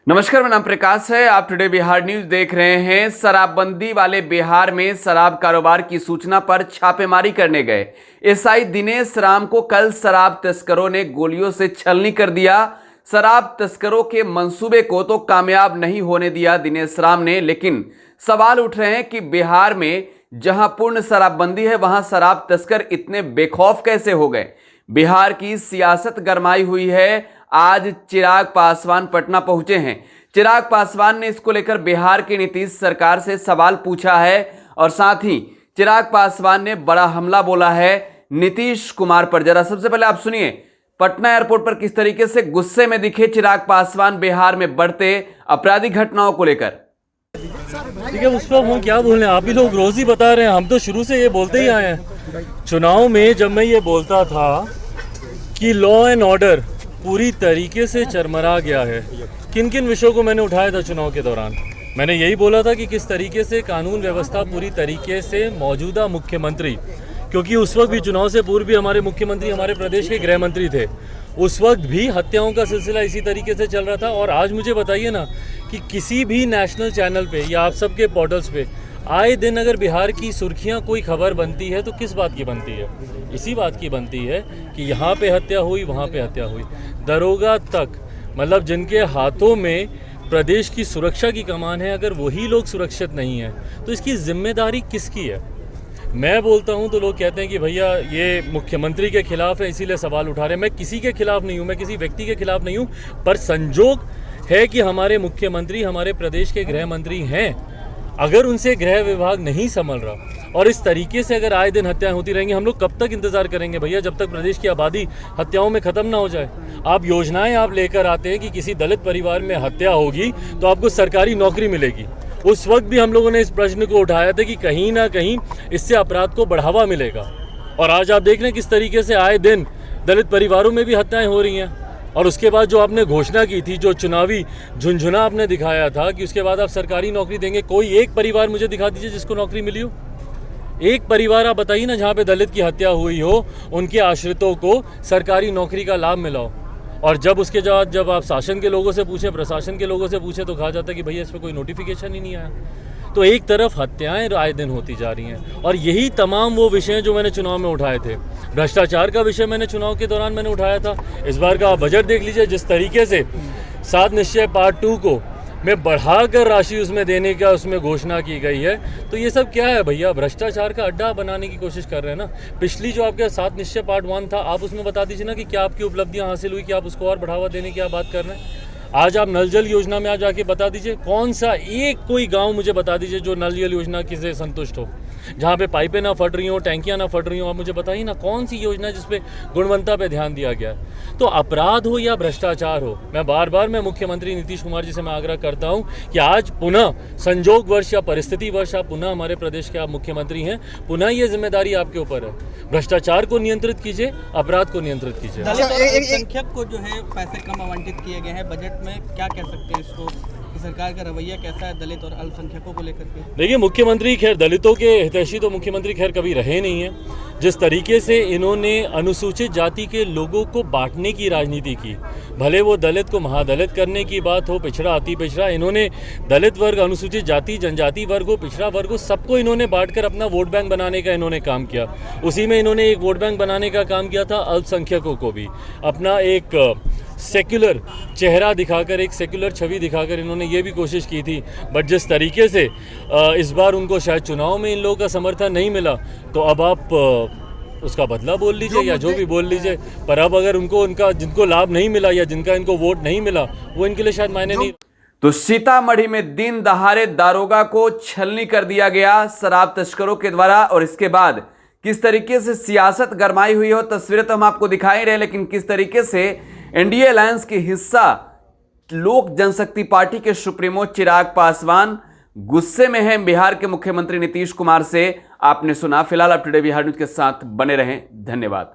नमस्कार, मेरा नाम प्रकाश है। आप टुडे बिहार न्यूज देख रहे हैं। शराबबंदी वाले बिहार में शराब कारोबार की सूचना पर छापेमारी करने गए एसआई दिनेश राम को कल शराब तस्करों ने गोलियों से छलनी कर दिया। शराब तस्करों के मंसूबे को तो कामयाब नहीं होने दिया दिनेश राम ने, लेकिन सवाल उठ रहे हैं कि बिहार में जहां पूर्ण शराबबंदी है वहां शराब तस्कर इतने बेखौफ कैसे हो गए। बिहार की सियासत गरमाई हुई है। आज चिराग पासवान पटना पहुंचे हैं। चिराग पासवान ने इसको लेकर बिहार की नीतीश सरकार से सवाल पूछा है और साथ ही चिराग पासवान ने बड़ा हमला बोला है नीतीश कुमार पर। जरा सबसे पहले आप सुनिए पटना एयरपोर्ट पर किस तरीके से गुस्से में दिखे चिराग पासवान बिहार में बढ़ते आपराधिक घटनाओं को लेकर। ठीक है, उस पर हम क्या बोले, आप ही लोग रोज ही बता रहे हैं, हम तो शुरू से ये बोलते ही आए हैं। चुनाव में जब मैं ये बोलता था कि लॉ एंड ऑर्डर पूरी तरीके से चरमरा गया है, किन किन विषयों को मैंने उठाया था चुनाव के दौरान। मैंने यही बोला था कि किस तरीके से कानून व्यवस्था पूरी तरीके से मौजूदा मुख्यमंत्री, क्योंकि उस वक्त भी चुनाव से पूर्व भी हमारे मुख्यमंत्री हमारे प्रदेश के गृह मंत्री थे, उस वक्त भी हत्याओं का सिलसिला इसी तरीके से चल रहा था। और आज मुझे बताइए ना कि किसी भी नेशनल चैनल पे या आप सबके पोर्टल्स पे आए दिन अगर बिहार की सुर्खियां कोई खबर बनती है तो किस बात की बनती है? इसी बात की बनती है कि यहाँ पे हत्या हुई, वहाँ पे हत्या हुई। दरोगा तक, मतलब जिनके हाथों में प्रदेश की सुरक्षा की कमान है, अगर वही लोग सुरक्षित नहीं है तो इसकी जिम्मेदारी किसकी है? मैं बोलता हूं तो लोग कहते हैं कि भैया ये मुख्यमंत्री के खिलाफ है इसीलिए सवाल उठा रहे हैं। मैं किसी के खिलाफ नहीं हूं, मैं किसी व्यक्ति के खिलाफ नहीं हूं, पर संजोग है कि हमारे मुख्यमंत्री हमारे प्रदेश के गृह मंत्री हैं। अगर उनसे गृह विभाग नहीं संभल रहा और इस तरीके से अगर आए दिन हत्याएं होती रहेंगी, हम लोग कब तक इंतजार करेंगे भैया, जब तक प्रदेश की आबादी हत्याओं में खत्म ना हो जाए। आप योजनाएं आप लेकर आते हैं कि किसी दलित परिवार में हत्या होगी तो आपको सरकारी नौकरी मिलेगी। उस वक्त भी हम लोगों ने इस प्रश्न को उठाया था कि कहीं ना कहीं इससे अपराध को बढ़ावा मिलेगा। और आज आप देख रहे हैं किस तरीके से आए दिन दलित परिवारों में भी हत्याएं हो रही हैं। और उसके बाद जो आपने घोषणा की थी, जो चुनावी झुंझुना आपने दिखाया था कि उसके बाद आप सरकारी नौकरी देंगे, कोई एक परिवार मुझे दिखा दीजिए जिसको नौकरी मिली हो। एक परिवार आप बताइए ना जहाँ पे दलित की हत्या हुई हो, उनके आश्रितों को सरकारी नौकरी का लाभ मिला हो। और जब उसके बाद जब आप शासन के लोगों से पूछें, प्रशासन के लोगों से पूछें तो कहा जाता है कि भैया इस पर कोई नोटिफिकेशन ही नहीं आया। तो एक तरफ हत्याएं आए दिन होती जा रही हैं और यही तमाम वो विषय जो मैंने चुनाव में उठाए थे। भ्रष्टाचार का विषय मैंने चुनाव के दौरान मैंने उठाया था। इस बार का आप बजट देख लीजिए, जिस तरीके से 7 निश्चय पार्ट 2 को में बढ़ाकर राशि उसमें देने का उसमें घोषणा की गई है। तो ये सब क्या है भैया? भ्रष्टाचार का अड्डा बनाने की कोशिश कर रहे हैं ना। पिछली जो आपके 7 निश्चय पार्ट 1 था, आप उसमें बता दीजिए ना कि क्या आपकी उपलब्धियां हासिल हुई, कि आप उसको और बढ़ावा देने की आप बात कर रहे हैं। आज आप नल जल योजना में आज जाके बता दीजिए, कौन सा एक कोई गांव मुझे बता दीजिए जो नल जल योजना किसे संतुष्ट हो, जहाँ पे पाइपें ना फट रही हो, टैंकियाँ ना फट रही हो। आप मुझे बताइए ना कौन सी योजना जिसपे गुणवत्ता पे ध्यान दिया गया है। तो अपराध हो या भ्रष्टाचार हो, मैं बार बार मैं मुख्यमंत्री नीतीश कुमार जी से मैं आग्रह करता हूँ कि आज पुनः संजोग वर्ष या परिस्थिति वर्ष आप पुनः हमारे प्रदेश के आप मुख्यमंत्री हैं, पुनः ये जिम्मेदारी आपके ऊपर है। भ्रष्टाचार को नियंत्रित कीजिए, अपराध को नियंत्रित कीजिए। अल्पसंख्यक को जो है पैसे कम आवंटित किए गए हैं बजट में, क्या कह सकते हैं इसको, सरकार का रवैया कैसा है दलित और अल्पसंख्यकों को लेकर के? देखिए, मुख्यमंत्री खैर दलितों के हितैषी तो मुख्यमंत्री खैर कभी रहे नहीं है। जिस तरीके से इन्होंने अनुसूचित जाति के लोगों को बांटने की राजनीति की, भले वो दलित को महादलित करने की बात हो, पिछड़ा अति पिछड़ा, इन्होंने दलित वर्ग, अनुसूचित जाति, जनजाति वर्ग हो, पिछड़ा वर्ग हो, सबको इन्होंने बांटकर अपना वोट बैंक बनाने का इन्होंने काम किया। उसी में इन्होंने एक वोट बैंक बनाने का काम किया था अल्पसंख्यकों को भी अपना एक सेक्युलर चेहरा दिखाकर, एक सेक्युलर छवि दिखाकर इन्होंने ये भी कोशिश की थी। बट जिस तरीके से इस बार उनको शायद चुनाव में इन लोगों का समर्थन नहीं मिला, तो अब आप उसका बदला बोल लीजिए या जो भी बोल लीजिए, पर अब अगर उनको उनका जिनको लाभ नहीं मिला या जिनका इनको वोट नहीं मिला, वो इनके लिए शायद मायने नहीं। तो सीतामढ़ी में दिन दहाड़े दारोगा को छलनी कर दिया गया शराब तस्करों के द्वारा, और इसके बाद किस तरीके से सियासत गरमाई हुई हो तस्वीरें तो हम आपको दिखा ही रहे, लेकिन किस तरीके से एनडीए अलायंस के हिस्सा लोक जनशक्ति पार्टी के सुप्रीमो चिराग पासवान गुस्से में हैं बिहार के मुख्यमंत्री नीतीश कुमार से, आपने सुना। फिलहाल आप टुडे बिहार न्यूज के साथ बने रहें। धन्यवाद।